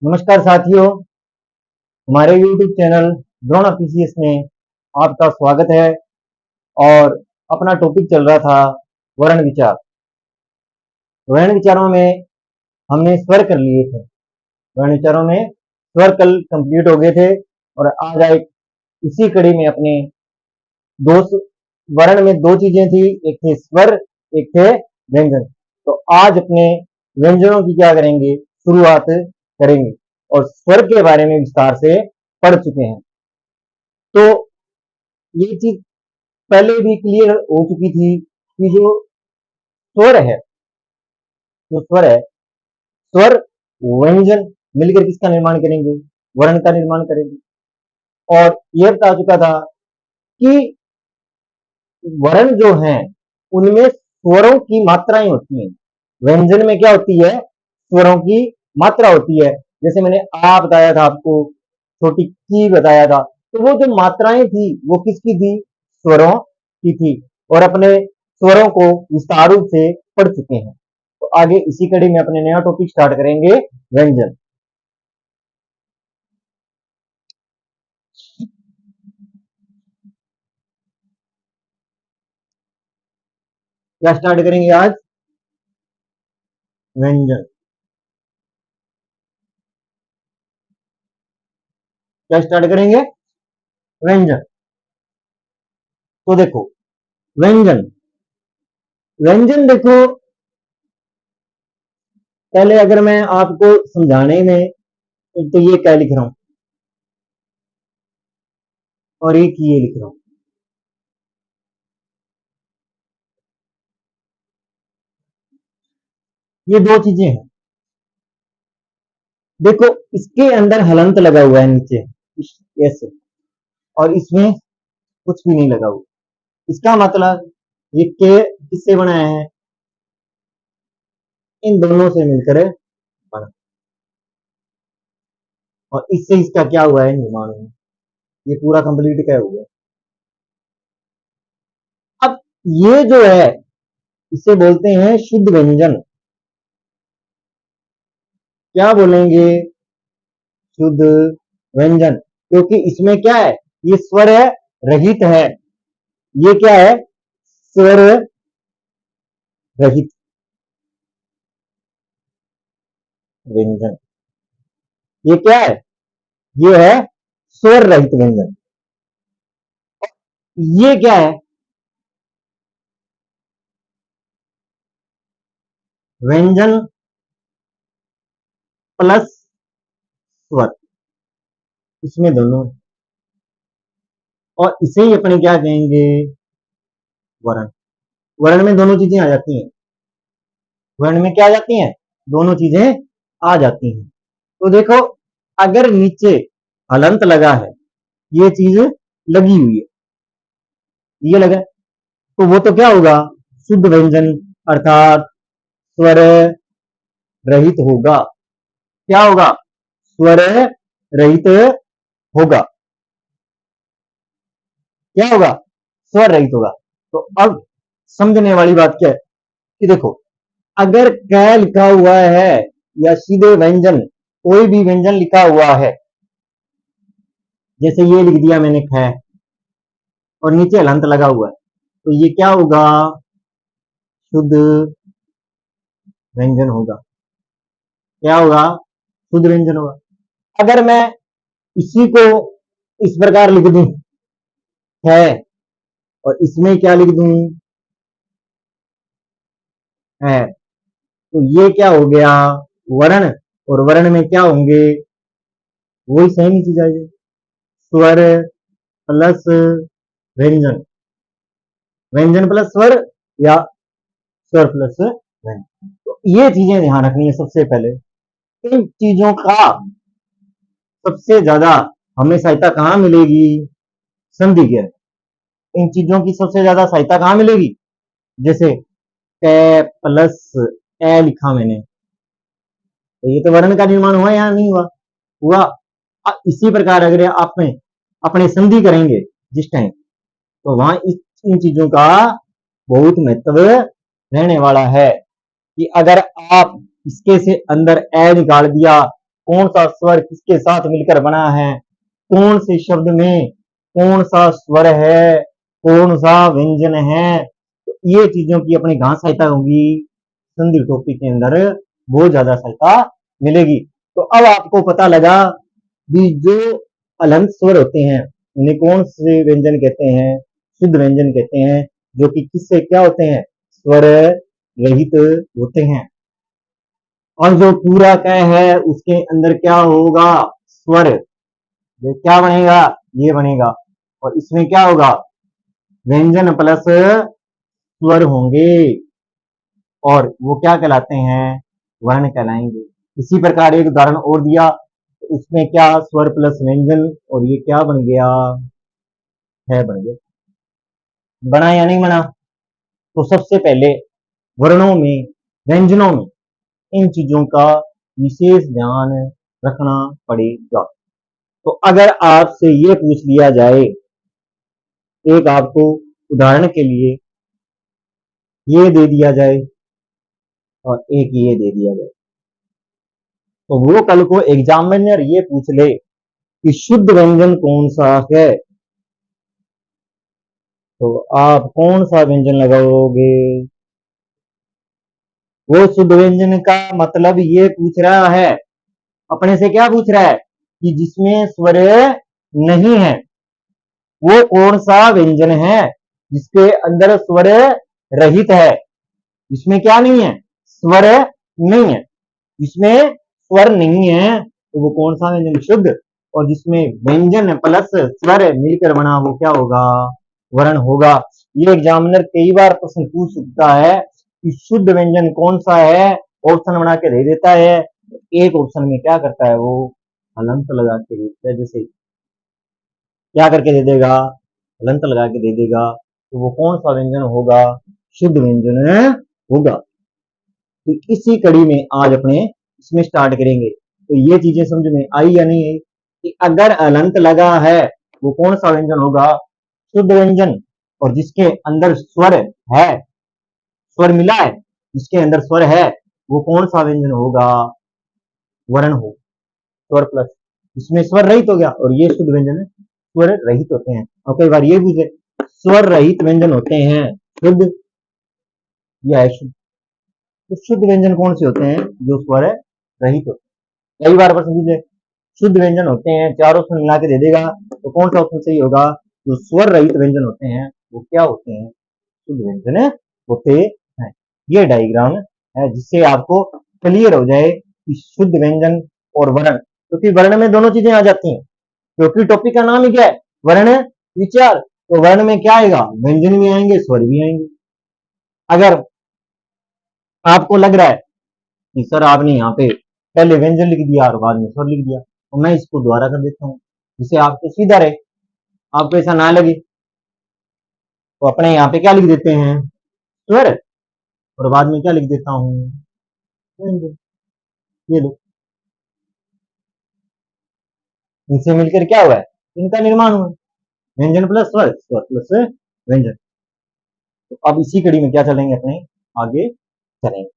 नमस्कार साथियों, हमारे YouTube चैनल द्रोण पीसीएस में आपका स्वागत है। और अपना टॉपिक चल रहा था वर्ण विचार। वर्ण विचारों में हमने स्वर कर लिए थे। वर्ण विचारों में स्वर कल कंप्लीट हो गए थे और आज आए इसी कड़ी में अपने दो वर्ण में दो चीजें थी, एक थे स्वर, एक थे व्यंजन। तो आज अपने व्यंजनों की क्या करेंगे, शुरुआत करेंगे और स्वर के बारे में विस्तार से पढ़ चुके हैं। तो ये चीज पहले भी क्लियर हो चुकी थी कि जो स्वर है, स्वर व्यंजन मिलकर किसका निर्माण करेंगे, वर्ण का निर्माण करेंगे। और यह बता चुका था कि वर्ण जो हैं उनमें स्वरों की मात्राएं होती हैं। व्यंजन में क्या होती है, स्वरों की मात्रा होती है। जैसे मैंने आ बताया था आपको, छोटी की बताया था, तो वो जो मात्राएं थी वो किसकी थी, स्वरों की थी। और अपने स्वरों को विस्तार रूप से पढ़ चुके हैं। तो आगे इसी कड़ी में अपने नया टॉपिक स्टार्ट करेंगे, व्यंजन। क्या स्टार्ट करेंगे आज, व्यंजन। क्या स्टार्ट करेंगे, व्यंजन। तो देखो व्यंजन, व्यंजन देखो, पहले अगर मैं आपको समझाने में, एक तो ये क्या लिख रहा हूं और एक ये लिख रहा हूं, ये दो चीजें हैं। देखो इसके अंदर हलंत लगा हुआ है नीचे ऐसे, और इसमें कुछ भी नहीं लगा हुआ। इसका मतलब ये के किससे बनाया है, इन दोनों से मिलकर बना। और इससे इसका क्या हुआ है, निर्माण हुआ। ये पूरा कंप्लीट क्या हुआ। अब ये जो है इसे बोलते हैं शुद्ध व्यंजन। क्या बोलेंगे, शुद्ध व्यंजन। क्योंकि इसमें क्या है, ये स्वर है रहित है। ये क्या है, स्वर रहित व्यंजन। ये क्या है, ये है स्वर रहित व्यंजन। ये क्या है, व्यंजन प्लस स्वर, इसमें दोनों है। और इसे ही अपने क्या कहेंगे, वर्ण। वर्ण में दोनों चीजें आ जाती हैं। वर्ण में क्या आ जाती हैं, दोनों चीजें आ जाती हैं। तो देखो अगर नीचे हलंत लगा है, ये चीज लगी हुई है, ये लगा, तो वो तो क्या होगा, शुद्ध व्यंजन अर्थात स्वर रहित होगा। क्या होगा, स्वर रहित होगा। क्या होगा, स्वर रहित होगा। तो अब समझने वाली बात क्या है कि देखो अगर क लिखा हुआ है या सीधे व्यंजन, कोई भी व्यंजन लिखा हुआ है, जैसे ये लिख दिया मैंने ख, और नीचे हलंत लगा हुआ है, तो ये क्या होगा, शुद्ध व्यंजन होगा। क्या होगा, शुद्ध व्यंजन होगा। अगर मैं इसी को इस प्रकार लिख दूं है, और इसमें क्या लिख दूं है, तो ये क्या हो गया, वर्ण। और वर्ण में क्या होंगे, वही सेम ही चीज आएगी, स्वर प्लस व्यंजन, व्यंजन प्लस स्वर, या स्वर प्लस व्यंजन। तो ये चीजें ध्यान रखनी है सबसे पहले। इन चीजों का सबसे ज्यादा हमें सहायता कहां मिलेगी, संधि के। इन चीजों की सबसे ज्यादा सहायता कहां मिलेगी, जैसे क प्लस ए लिखा मैंने, तो ये तो वर्ण का निर्माण हुआ या नहीं हुआ, हुआ। इसी प्रकार अगर आप अपने संधि करेंगे जिस टाइम, तो वहां इन चीजों का बहुत महत्व रहने वाला है। कि अगर आप इसके से अंदर ए निकाल दिया कौन सा स्वर किसके साथ मिलकर बना है, कौन से शब्द में कौन सा स्वर है, कौन सा व्यंजन है, तो ये चीजों की अपनी कहाँ सहायता होगी, संधि टॉपिक के अंदर बहुत ज्यादा सहायता मिलेगी। तो अब आपको पता लगा कि जो अलंत स्वर होते हैं उन्हें कौन से व्यंजन कहते हैं, शुद्ध व्यंजन कहते हैं, जो कि किससे क्या होते हैं, स्वर रहित होते हैं। और जो पूरा क है उसके अंदर क्या होगा, स्वर, ये क्या बनेगा, ये बनेगा, और इसमें क्या होगा, व्यंजन प्लस स्वर होंगे, और वो क्या कहलाते हैं, वर्ण कहलाएंगे। इसी प्रकार एक उदाहरण और दिया, तो उसमें क्या, स्वर प्लस व्यंजन, और ये क्या बन गया, है बन गया। बना या नहीं बना। तो सबसे पहले वर्णों में, व्यंजनों में इन चीजों का विशेष ध्यान रखना पड़ेगा। तो अगर आपसे ये पूछ लिया जाए, एक आपको उदाहरण के लिए ये दे दिया जाए और एक ये दे दिया जाए, तो वो कल को एग्जामिनर ये पूछ ले कि शुद्ध व्यंजन कौन सा है, तो आप कौन सा व्यंजन लगाओगे। वो शुद्ध व्यंजन का मतलब ये पूछ रहा है, अपने से क्या पूछ रहा है कि जिसमें स्वर नहीं है वो कौन सा व्यंजन है, जिसके अंदर स्वर रहित है, जिसमें क्या नहीं है, स्वर नहीं है, जिसमें स्वर नहीं है तो वो कौन सा व्यंजन, शुद्ध, और जिसमें व्यंजन प्लस स्वर मिलकर बना वो क्या होगा, वर्ण होगा। ये एग्जामिनर कई बार प्रश्न पूछ सकता है कि शुद्ध व्यंजन कौन सा है, ऑप्शन बना के दे देता है, एक ऑप्शन में क्या करता है वो हलंत लगा के देता है, जैसे क्या करके दे देगा, हलंत लगा के दे देगा, तो वो कौन सा व्यंजन होगा, शुद्ध व्यंजन होगा। तो इसी कड़ी में आज अपने इसमें स्टार्ट करेंगे। तो ये चीजें समझ में आई या नहीं आई कि अगर अलंत लगा है वो कौन सा व्यंजन होगा, शुद्ध व्यंजन, और जिसके अंदर स्वर है, स्वर मिला है, जिसके अंदर स्वर है वो कौन सा व्यंजन होगा, वर्ण हो, स्वर प्लस, इसमें स्वर रहित हो गया, और ये शुद्ध व्यंजन है, स्वर रहित होते हैं। और कई बार ये पूछे स्वर रहित व्यंजन होते हैं शुद्ध या अशुद्ध, तो शुद्ध व्यंजन कौन से होते हैं, जो स्वर रहित होते हैं। कई बार प्रश्न पूछे शुद्ध व्यंजन होते हैं, चारों ऑप्शन मिला के दे देगा, तो कौन सा ऑप्शन सही होगा, जो स्वर रहित व्यंजन होते हैं वो क्या होते हैं, शुद्ध व्यंजन होते हैं। ये डायग्राम है जिससे आपको क्लियर हो जाए कि शुद्ध व्यंजन और वर्ण, क्योंकि वर्ण में दोनों चीजें आ जाती हैं, क्योंकि टॉपिक का नाम ही क्या है, वर्ण विचार। तो वर्ण में क्या आएगा, व्यंजन भी आएंगे, स्वर भी आएंगे। अगर आपको लग रहा है कि सर आपने यहाँ पे पहले व्यंजन लिख दिया और बाद में स्वर लिख दिया, तो मैं इसको दोबारा कर देता हूँ जिससे आपको सीधा रहे, आपको ऐसा ना लगे, तो अपने यहाँ पे क्या लिख देते हैं, स्वर, और बाद में क्या लिख देता हूँ, व्यंजन। ये लो, इनसे मिलकर क्या हुआ है, इनका निर्माण हुआ, व्यंजन प्लस स्वर, स्वर प्लस व्यंजन। तो अब इसी कड़ी में क्या चलेंगे, अपने आगे चलेंगे।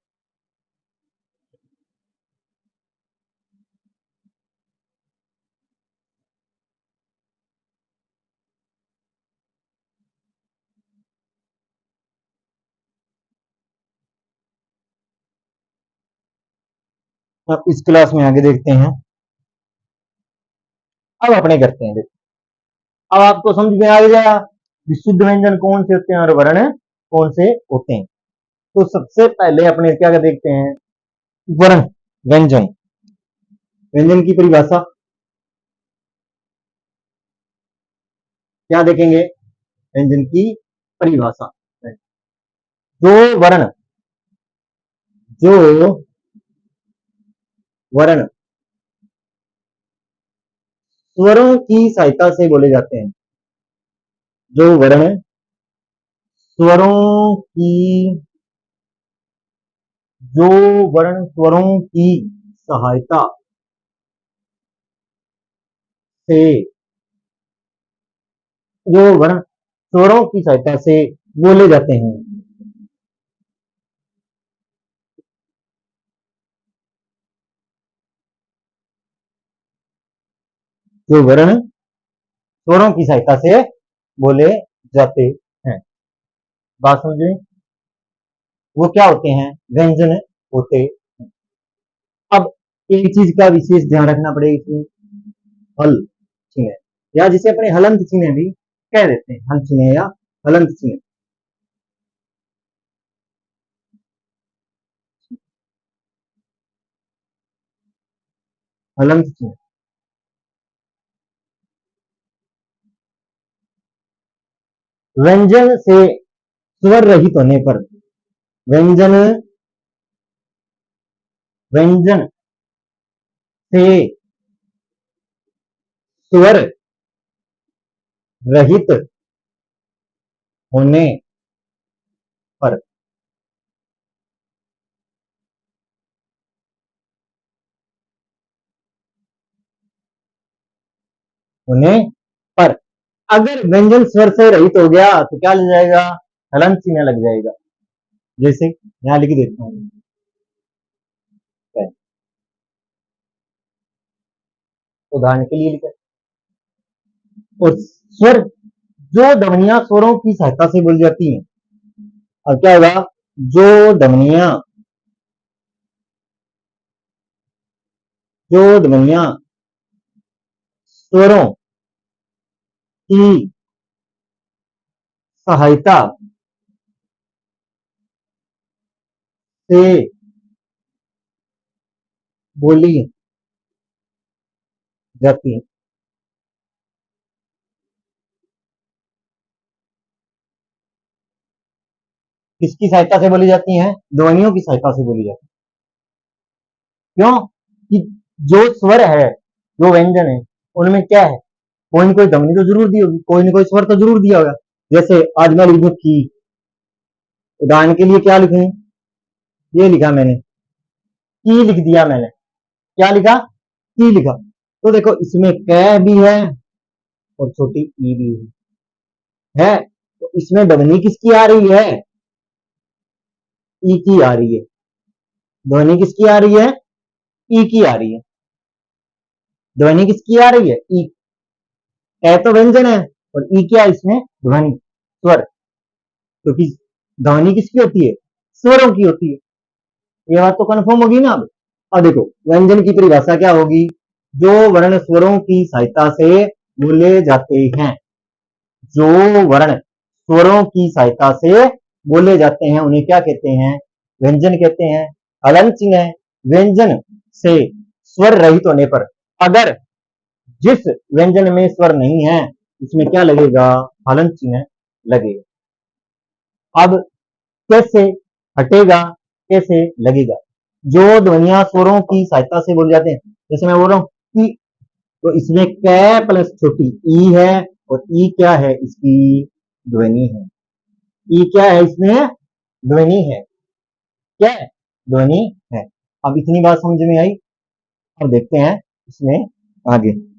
अब इस क्लास में आगे देखते हैं, अब अपने करते हैं, देखो अब आपको समझ में आ गया कि शुद्ध व्यंजन कौन से होते हैं और वर्ण कौन से होते हैं। तो सबसे पहले अपने क्या देखते हैं, वर्ण, व्यंजन, व्यंजन की परिभाषा क्या देखेंगे, व्यंजन की परिभाषा, जो वर्ण, जो वर्ण स्वरों की सहायता से बोले जाते हैं, जो वर्ण स्वरों की, जो वर्ण स्वरों की सहायता से, जो वर्ण स्वरों की सहायता से बोले जाते हैं, जो वर्ण स्वरों की सहायता से बोले जाते हैं। बात समझे? वो क्या होते हैं? व्यंजन होते हैं। अब एक चीज का विशेष ध्यान रखना पड़ेगा इसमें, हल चिन्ह, या जिसे अपने हलंत चिन्ह भी कह देते हैं, हल चिन्ह या हलंत चिन्ह। हलंत चिन्ह व्यंजन से स्वर रहित होने पर, व्यंजन व्यंजन से स्वर रहित होने पर, होने पर अगर व्यंजन स्वर से रहित हो गया तो क्या लग जाएगा? हलंत चिन्ह लग जाएगा। जैसे यहां लिख देता हूं, उदाहरण के लिए लिखा, और स्वर, जो ध्वनियां स्वरों की सहायता से बोली जाती हैं, अब क्या होगा? जो ध्वनियां जो ध्वनियां स्वरों की सहायता से बोली जाती है, किसकी सहायता से बोली जाती हैं? ध्वनियों की सहायता से बोली जाती है। क्यों? कि जो स्वर है, जो व्यंजन है, उनमें क्या है? कोई न कोई ध्वनि तो जरूर दी होगी, कोई न कोई स्वर तो जरूर दिया होगा। जैसे आज मैं लिखूं की, उदाहरण के लिए क्या लिखूं? ये लिखा मैंने, की लिख दिया मैंने। क्या लिखा? की लिखा। तो देखो इसमें क भी है और छोटी ई भी है, तो इसमें ध्वनि किसकी आ रही है? ई की आ रही है। ध्वनि किसकी आ रही है? ई की आ रही है। ध्वनि किसकी आ रही है? ई। क तो व्यंजन है और ई क्या है इसमें? ध्वनि, स्वर। क्योंकि ध्वनि किसकी होती है? स्वरों की होती है। ये बात तो कंफर्म होगी ना? अब देखो व्यंजन की परिभाषा क्या होगी? जो वर्ण स्वरों की सहायता से बोले जाते हैं, जो वर्ण स्वरों की सहायता से बोले जाते हैं उन्हें क्या कहते हैं? व्यंजन कहते हैं। हलन चिन्ह है, व्यंजन से स्वर रहित होने पर, अगर जिस व्यंजन में स्वर नहीं है इसमें क्या लगेगा? हलन चिन्ह लगेगा। अब कैसे हटेगा, कैसे लगेगा? जो ध्वनिया स्वरों की सहायता से बोले जाते हैं, जैसे मैं बोल रहा हूं कि, तो इसमें कै प्लस छोटी ई है, और ई क्या है? इसकी ध्वनि है। ई क्या है? इसमें ध्वनि है। क्या है? ध्वनि है। अब इतनी बात समझ में आई। अब देखते हैं इसमें आगे।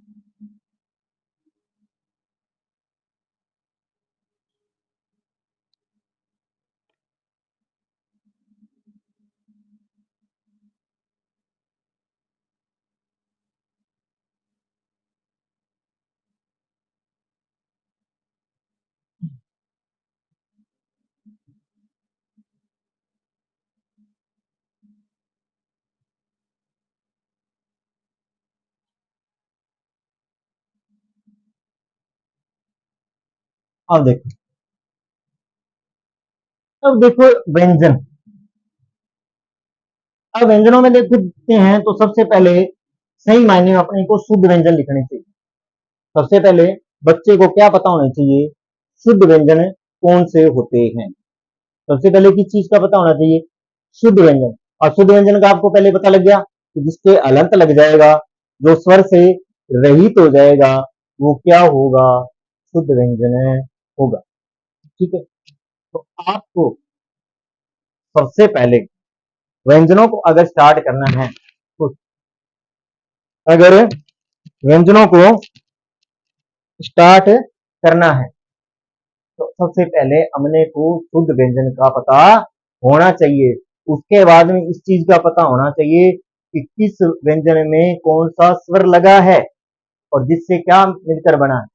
अब देखो, अब देखो व्यंजन। अब व्यंजनों में देखते हैं तो सबसे पहले सही मायने में अपने को शुद्ध व्यंजन लिखने चाहिए। सबसे पहले बच्चे को क्या पता होना चाहिए? शुद्ध व्यंजन कौन से होते हैं। सबसे पहले किस चीज का पता होना चाहिए? शुद्ध व्यंजन। और शुद्ध व्यंजन का आपको पहले पता लग गया कि जिसके अलंत लग जाएगा, जो स्वर से रहित हो जाएगा, वो क्या होगा? शुद्ध व्यंजन होगा। ठीक है, तो आपको सबसे पहले व्यंजनों को अगर स्टार्ट करना है, तो अगर व्यंजनों को स्टार्ट करना है तो सबसे पहले हमने को शुद्ध व्यंजन का पता होना चाहिए। उसके बाद में इस चीज का पता होना चाहिए कि किस व्यंजन में कौन सा स्वर लगा है। और जिससे क्या मिलकर बना है,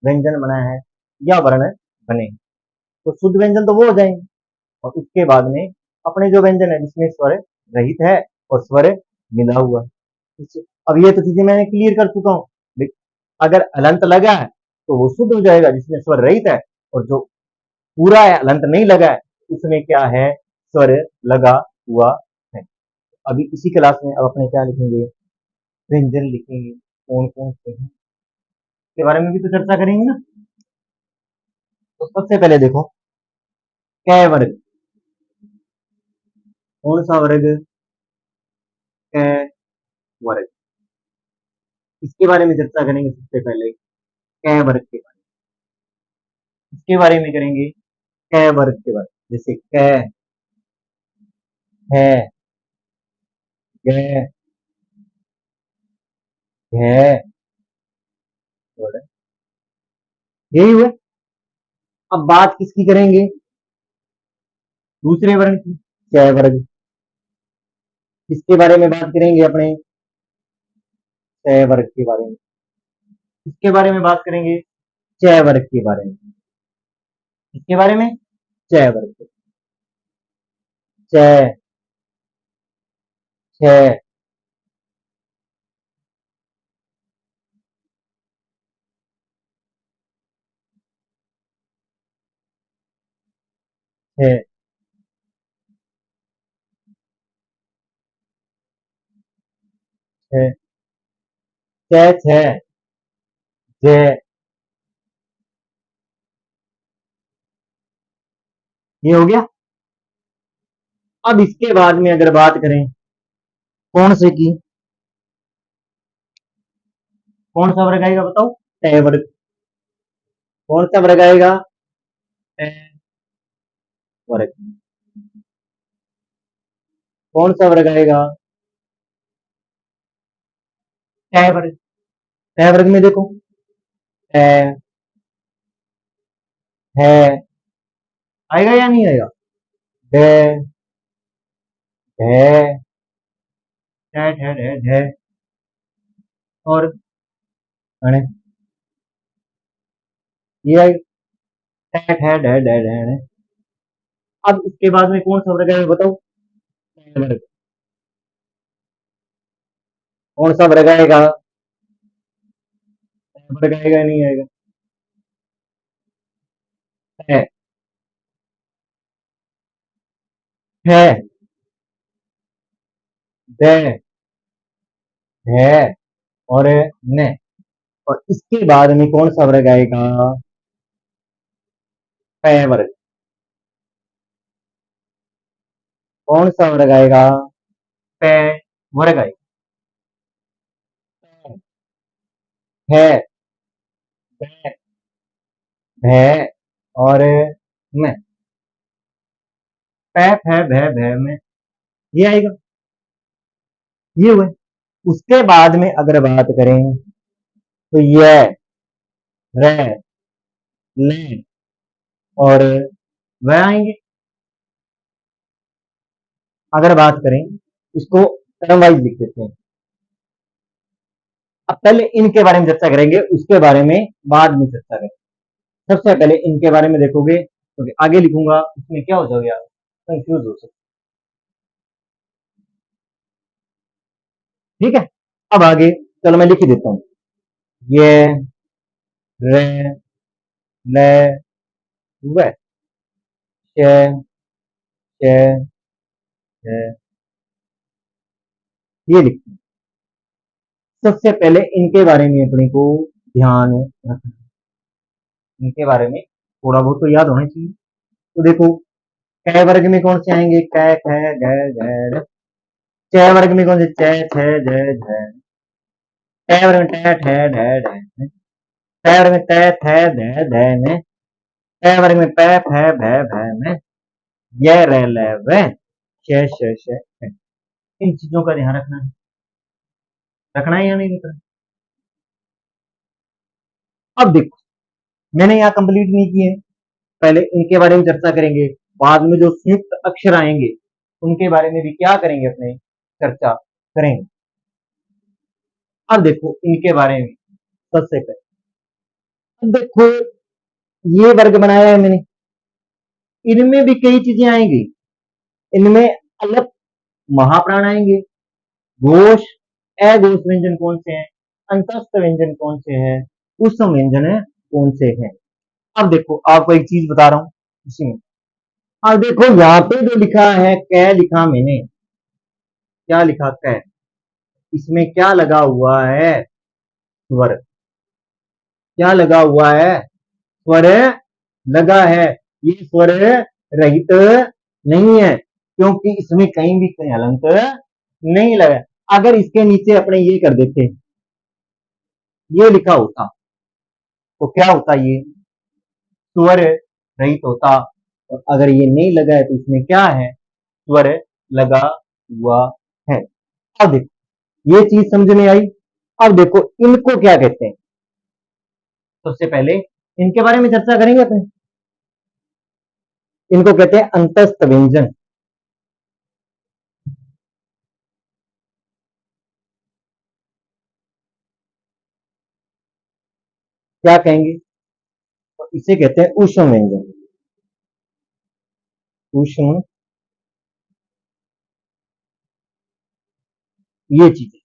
व्यंजन बना है या वर्ण बने, तो शुद्ध व्यंजन तो वो हो जाएंगे। और उसके बाद में अपने जो व्यंजन है जिसमें स्वर रहित है और स्वर मिला हुआ है। अब ये तो चीजें मैंने क्लियर कर चुका हूँ। अगर अलंत लगा है तो वो शुद्ध हो जाएगा जिसमें स्वर रहित है, और जो पूरा है अलंत नहीं लगा है उसमें क्या है, स्वर लगा हुआ है। अभी इसी क्लास में अब अपने क्या लिखेंगे, व्यंजन लिखेंगे, कौन कौन से हैं के बारे में भी तो चर्चा करेंगे ना। तो सबसे पहले देखो, कै वर्ग, कौन सा वर्ग, कै वर्ग, इसके बारे में चर्चा करेंगे सबसे पहले, कै वर्ग के बारे में, इसके बारे में करेंगे, कै वर्ग के बारे में, जैसे कै है, गै, घै, यही हुआ। अब बात किसकी करेंगे, दूसरे वर्ण की, कै वर्ग, किसके बारे में बात करेंगे अपने, कै वर्ग के बारे में, किसके बारे में बात करेंगे, कै वर्ग के बारे में, किसके बारे में, कै वर्ग के, कै, छै, छै, छै, छै, जै, ये हो गया। अब इसके बाद में अगर बात करें कौन से की, कौन सा वर्ग आएगा बताओ, टै वर्ग, कौन सा वर्ग आएगा, टै वर्ग, कौन सा वर्ग आएगा, टै वर्ग, टै वर्ग में देखो, टै है, आएगा या नहीं आएगा, डै, ढै, टै ठै ढै ढै, और अणे, ये आएगा, टै ठै ढै ढै ढै अणे। अब इसके बाद में कौन सा वर्ग आएगा बताओ, टै वर्ग, कौन सा वर्ग आएगा, टै वर्ग आएगा नहीं आएगा, है, है, दे, है, और ने, और इसके बाद में कौन सा वर्ग आएगा, पै वर्ग, कौन सा वर्ग आएगा, पै वर्ग आएगा, है, है, है, और में, पै फै भै भै में, ये आएगा, ये हुआ। उसके बाद में अगर बात करें तो ये रे, ले, और वह आएंगे। अगर बात करें इसको टर्म वाइज लिख देते हैं। अब पहले इनके बारे में चर्चा करेंगे, उसके बारे में बाद में चर्चा करेंगे। सबसे पहले इनके बारे में देखोगे तो आगे लिखूंगा, उसमें क्या हो जाओगे आप, कंफ्यूज हो सकते, ठीक है। अब आगे चलो मैं लिख ही देता हूं, ये रे, ले, वे, शे, शे, शे, ये लिखते हैं। सबसे पहले इनके बारे में अपने को ध्यान रखना, इनके बारे में थोड़ा बहुत तो याद होना चाहिए। तो देखो, कै वर्ग में कौन से आएंगे, कै कै गै गै, च वर्ग में कौन से, च छ ज झ, टै वर्ग में टै ठै ढै ढै, टै वर्ग में तै थै धै धै ने, टै वर्ग में पै फै भै भै में, य रै लै वै, श श श है। इन चीजों का ध्यान रखना है या नहीं रखना। अब देखो, मैंने यहाँ कंप्लीट नहीं किए, पहले इनके बारे में चर्चा करेंगे, बाद में जो संयुक्त अक्षर आएंगे उनके बारे में भी क्या करेंगे, अपने चर्चा करेंगे। अब देखो इनके बारे में, सबसे पहले अब देखो ये वर्ग बनाया है मैंने, इनमें भी कई चीजें आएंगी। इनमें अलग महाप्राण आएंगे, घोष अघोष व्यंजन कौन से हैं, अंतस्थ व्यंजन कौन से हैं, उष्म व्यंजन कौन से हैं। अब देखो आपको एक चीज बता रहा हूं इसी में। अब देखो यहाँ पे जो लिखा है क लिखा मैंने, क्या लिखा क, इसमें क्या लगा हुआ है, स्वर। क्या लगा हुआ है, स्वर लगा है। ये स्वर रहित नहीं है, क्योंकि इसमें कहीं भी कहीं हलंत नहीं लगा। अगर इसके नीचे अपने ये कर देते, ये लिखा होता, तो क्या होता, ये स्वर रहित होता। और अगर ये नहीं लगा है तो इसमें क्या है, स्वर लगा हुआ है। अब देखो ये चीज समझ में आई। अब देखो इनको क्या कहते हैं, सबसे पहले इनके बारे में चर्चा करेंगे अपने। इनको कहते हैं अंतस्थ व्यंजन। क्या कहेंगे, तो इसे कहते हैं ऊष्म व्यंजन। ऊष्म, ये चीजें।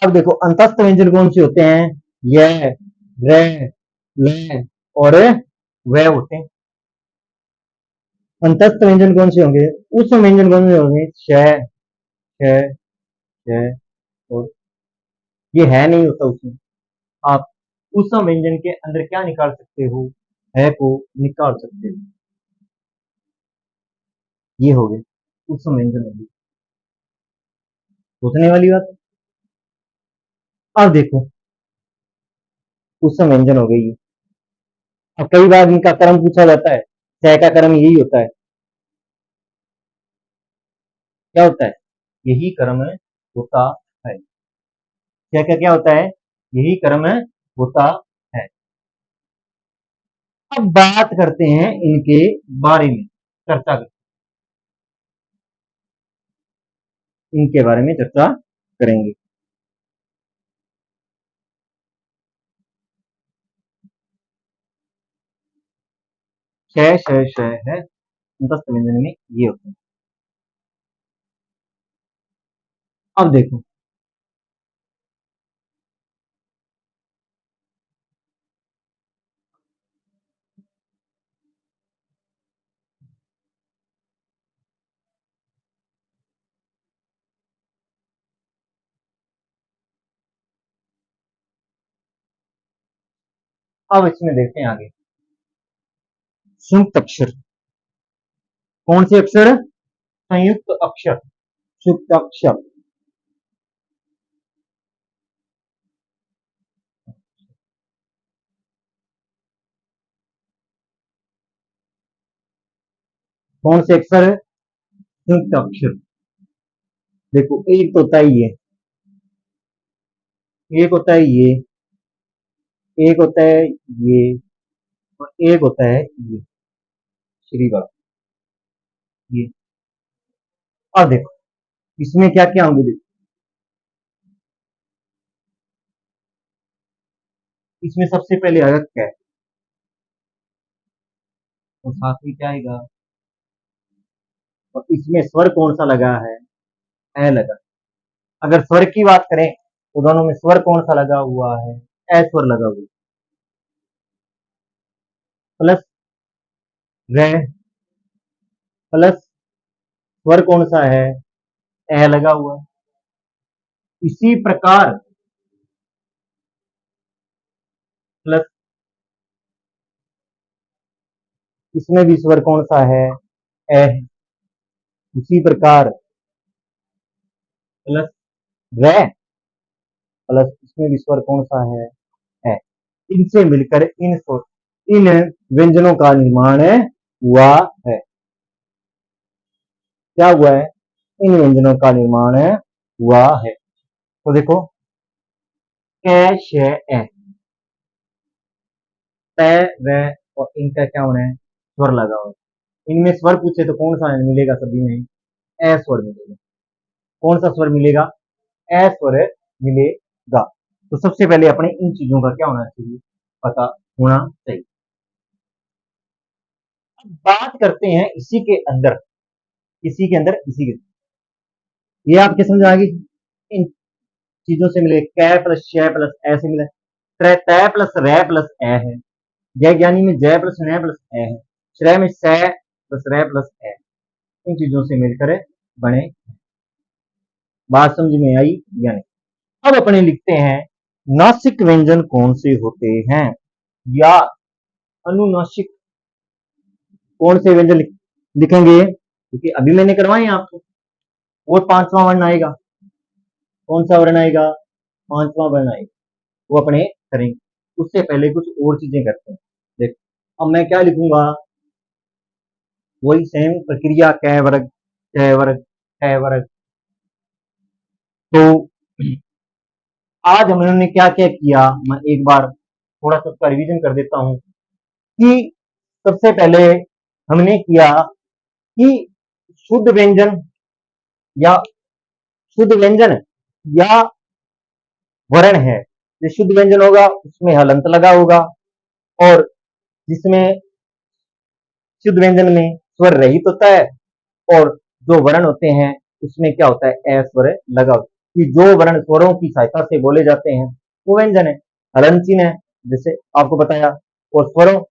अब देखो अंतस्थ व्यंजन कौन से होते हैं, य, र, ल और व होते हैं। अंतस्थ व्यंजन कौन से होंगे, ऊष्म व्यंजन कौन से होंगे, श, छ, छ और ये है नहीं होता उसमें। आप उस व्यंजन के अंदर क्या निकाल सकते हो, है को निकाल सकते हो। ये हो गए उस व्यंजन होगी, सोचने वाली बात। अब देखो उस व्यंजन हो गई। अब कई बार इनका कर्म पूछा जाता है, च का कर्म यही होता है। क्या होता है, यही कर्म होता है। च का क्या होता है, यही कर्म होता है। अब बात करते हैं इनके बारे में, चर्चा करते हैं इनके बारे में, चर्चा करेंगे। श श श है अंतस्थ व्यंजन में, ये होता है। अब देखो अब इसमें देखते हैं आगे, संयुक्त अक्षर। कौन से अक्षर, संयुक्त अक्षर, संयुक्त अक्षर। कौन से अक्षर, संयुक्त अक्षर। देखो एक तो होता है ये, एक होता है ये, एक होता है ये और एक होता है ये, श्रीवार, ये। अब देखो इसमें क्या क्या होंगे, देखो इसमें सबसे पहले आएगा क्या, और साथ में क्या आएगा, और इसमें स्वर कौन सा लगा है, ए लगा। अगर स्वर की बात करें तो दोनों में स्वर कौन सा लगा हुआ है, ए स्वर लगा हुआ, प्लस रे, प्लस स्वर कौन सा है, ए लगा हुआ। इसी प्रकार प्लस इसमें भी स्वर कौन सा है, ए है। उसी प्रकार प्लस रे, प्लस इसमें भी स्वर कौन सा है। इनसे मिलकर इन व्यंजनों का निर्माण हुआ है। क्या हुआ है, इन व्यंजनों का निर्माण हुआ है। तो देखो क श ए, त व और इनका क्या होना है, स्वर लगा हुआ है। इनमें स्वर पूछे तो कौन सा मिलेगा, सभी में ए स्वर मिलेगा। कौन सा स्वर मिलेगा, ए स्वर मिलेगा। तो सबसे पहले अपने इन चीजों का क्या होना चाहिए, पता होना चाहिए। अब बात करते हैं इसी के ये आपके समझ आ गई, इन चीजों से मिले कै प्लस शय प्लस ए से मिले, तय प्लस रै प्लस ए है, जय ज्ञानी में जय प्लस नय प्लस ए है, श्रय में सै प्लस रै प्लस ए, इन चीजों से मिलकर बने। बात समझ में आई या नहीं? अब अपने लिखते हैं नासिक व्यंजन कौन से होते हैं, या अनुनासिक कौन से व्यंजन लिखेंगे, क्योंकि अभी मैंने करवाए हैं आपको। वो पांचवा वर्ण आएगा, कौन सा वर्ण आएगा, पांचवा वर्ण आएगा, वो अपने करेंगे। उससे पहले कुछ और चीजें करते हैं। देखो अब मैं क्या लिखूंगा, वही सेम प्रक्रिया, कै वर्ग कै वर्ग कै वर्ग। तो आज हमने क्या क्या किया, मैं एक बार थोड़ा सा उसका रिवीजन कर देता हूं कि सबसे पहले हमने किया कि शुद्ध व्यंजन या शुद्ध व्यंजन या वर्ण है, जो शुद्ध व्यंजन होगा उसमें हलंत लगा होगा, और जिसमें शुद्ध व्यंजन में स्वर रहित होता है, और जो वर्ण होते हैं उसमें क्या होता है, अस्वर लगा होता है। कि जो वर्ण स्वरों की सहायता से बोले जाते हैं वो व्यंजन है। हलंत चिन्ह है, जैसे आपको बताया, और स्वरों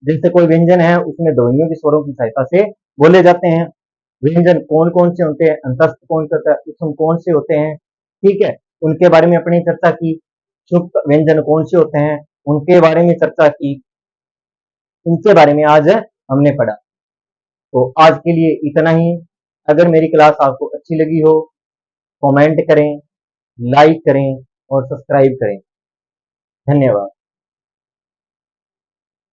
जैसे कोई व्यंजन है उसमें ध्वनियों के स्वरों की सहायता से बोले जाते हैं। व्यंजन कौन कौन से होते हैं, अंतस्थ कौन सा होता है, उपसम कौन से होते हैं, ठीक है, उनके बारे में अपनी चर्चा की। सुप्त व्यंजन कौन से होते हैं उनके बारे में चर्चा की, उनके बारे में आज हमने पढ़ा। तो आज के लिए इतना ही। अगर मेरी क्लास आपको अच्छी लगी हो, कमेंट करें, लाइक करें और सब्सक्राइब करें। धन्यवाद।